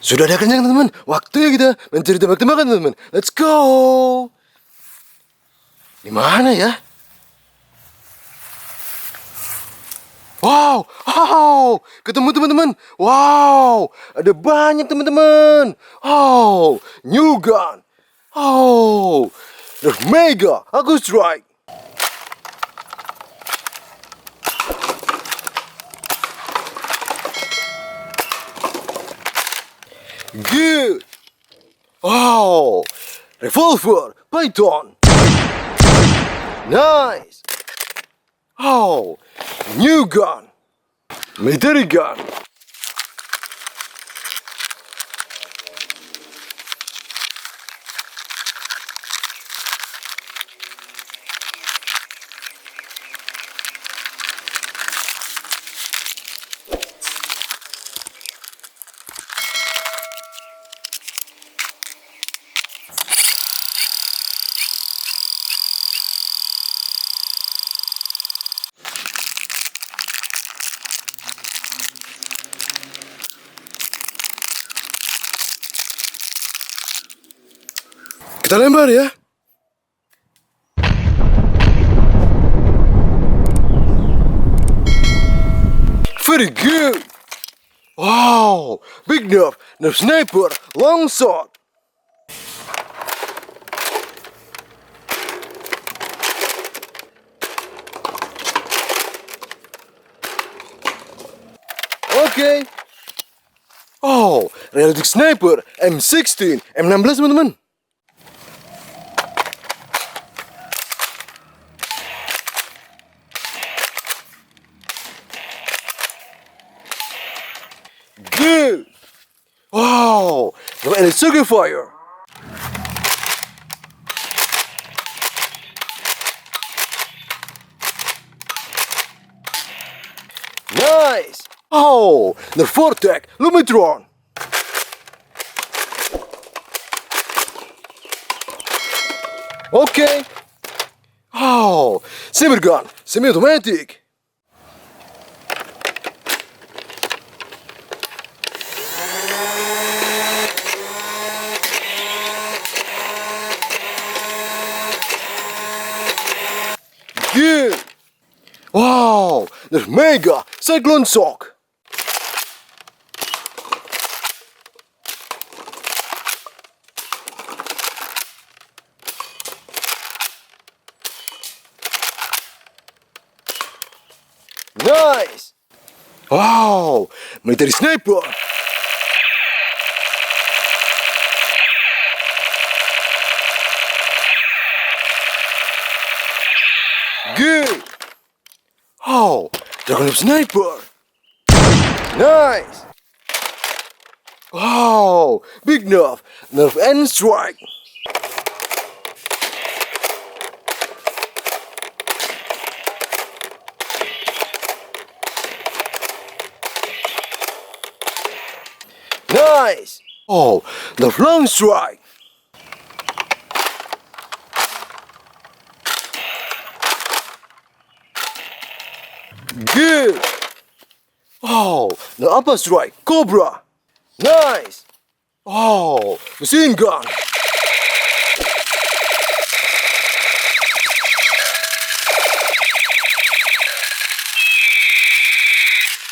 Sudah ada kenyang teman-teman. Waktunya kita mencari tebak-tebakan teman-teman. Let's go. Di mana ya? Wow, ketemu teman-teman. Wow, ada banyak teman-teman. Oh, new gun. Oh, Nerf Mega. Aku strike. Good. Oh, revolver, Python. Nice. Oh, new gun, military gun. Kita lempar ya. Very good. Wow, big Nerf, Nerf sniper, long shot. Okay. Oh, realistic sniper, M16, M16 teman-teman. Good. Wow, the electric fire. Nice. Oh, the Vortex, Lumitron. Okay. Oh, sniper gun, semi-automatic. Good. Wow, there's Mega Cyclone Shock. Nice. Wow, military sniper. Good. Oh, Dragon Sniper. Nice. Wow, big Nerf, Nerf and strike. Nice. Oh, Nerf long strike. Good. Oh, the upper strike, Cobra. Nice. Oh, machine gun.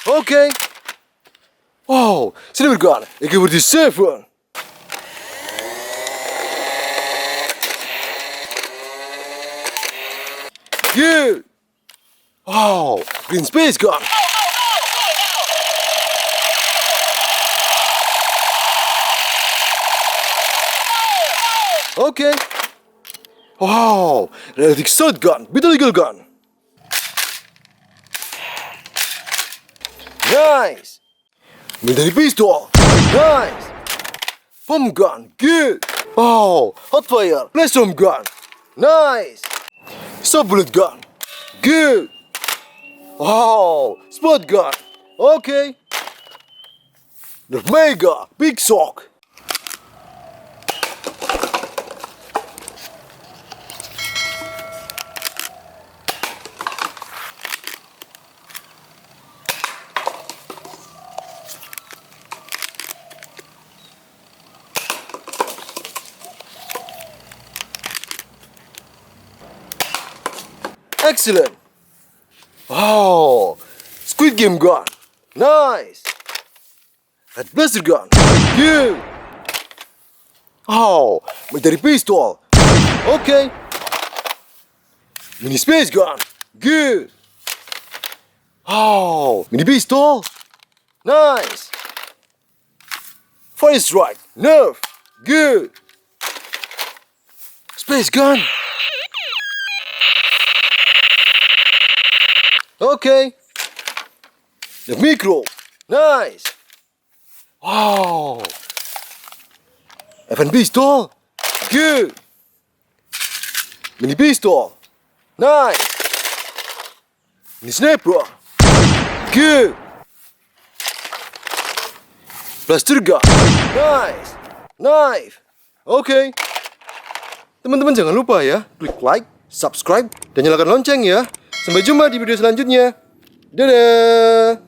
Okay. Oh, sniper gun, AK47. Good. Oh, green space gun. Okay. Wow, realistic shotgun, battle eagle gun. Nice. Military pistol. Nice. Pump gun, good. Oh, hot fire, blast gun. Nice. Sub bullet gun, good. Wow, spot gun. Okay. The Mega big sock. Excellent. Oh, Squid Game gun. Nice. Red Blaster gun. Good. Oh, military pistol. Okay. Mini space gun. Good. Oh, mini pistol. Nice. Fire strike. Nerf. Good. Space gun. Okay. The micro. Nice. Wow. FN pistol. Good. Mini pistol. Nice. Mini sniper. Good. Blaster gun. Nice. Knife. Okay. Teman-teman jangan lupa ya, klik like, subscribe, dan nyalakan lonceng ya. Sampai jumpa di video selanjutnya. Dadah.